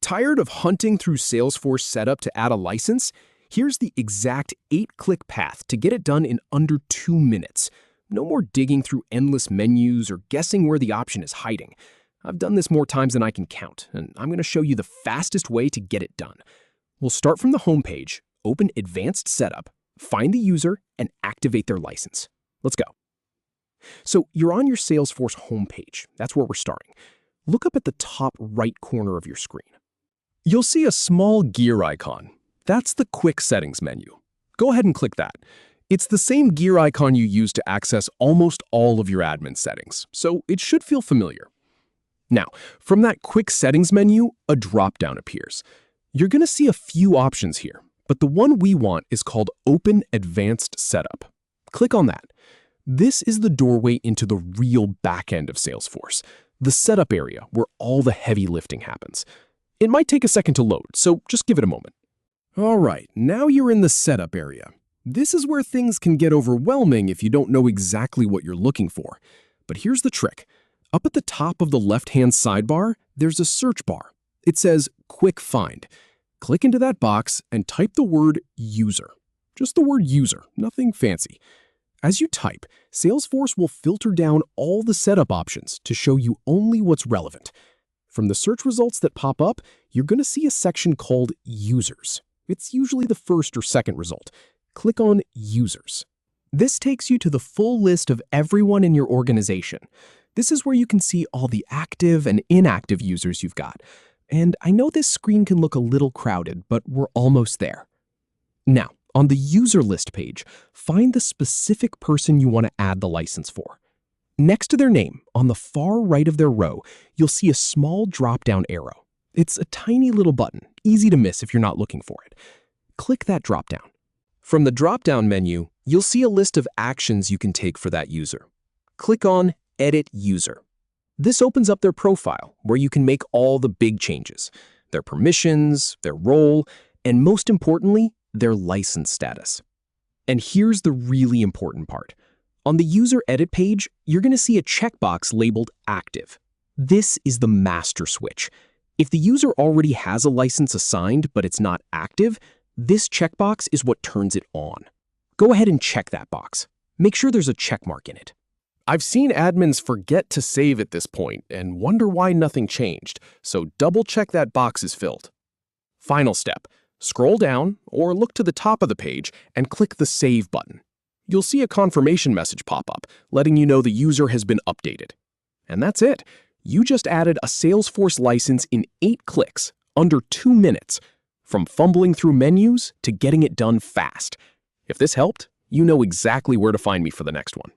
Tired of hunting through Salesforce setup to add a license? Here's the exact 8-click path to get it done in under 2 minutes. No more digging through endless menus or guessing where the option is hiding. I've done this more times than I can count, and I'm going to show you the fastest way to get it done. We'll start from the home page, open Advanced Setup, find the user, and activate their license. Let's go. So you're on your Salesforce homepage. That's where we're starting. Look up at the top right corner of your screen. You'll see a small gear icon. That's the Quick Settings menu. Go ahead and click that. It's the same gear icon you use to access almost all of your admin settings, so it should feel familiar. Now, from that Quick Settings menu, a drop-down appears. You're going to see a few options here, but the one we want is called Open Advanced Setup. Click on that. This is the doorway into the real back end of Salesforce, the setup area where all the heavy lifting happens. It might take a second to load, so just give it a moment. All right, now you're in the setup area. This is where things can get overwhelming if you don't know exactly what you're looking for. But here's the trick. Up at the top of the left-hand sidebar, there's a search bar. It says Quick Find. Click into that box and type the word User. Just the word User, nothing fancy. As you type, Salesforce will filter down all the setup options to show you only what's relevant. From the search results that pop up, you're going to see a section called Users. It's usually the first or second result. Click on Users. This takes you to the full list of everyone in your organization. This is where you can see all the active and inactive users you've got. And I know this screen can look a little crowded, but we're almost there. Now, on the user list page, find the specific person you want to add the license for. Next to their name, on the far right of their row, you'll see a small drop-down arrow. It's a tiny little button, easy to miss if you're not looking for it. Click that drop-down. From the drop-down menu, you'll see a list of actions you can take for that user. Click on Edit User. This opens up their profile, where you can make all the big changes, their permissions, their role, and most importantly, their license status. And here's the really important part. On the User Edit page, you're going to see a checkbox labeled Active. This is the master switch. If the user already has a license assigned but it's not active, this checkbox is what turns it on. Go ahead and check that box. Make sure there's a check mark in it. I've seen admins forget to save at this point and wonder why nothing changed, so double-check that box is filled. Final step. Scroll down or look to the top of the page and click the Save button. You'll see a confirmation message pop up, letting you know the user has been updated. And that's it. You just added a Salesforce license in 8 clicks, under 2 minutes, from fumbling through menus to getting it done fast. If this helped, you know exactly where to find me for the next one.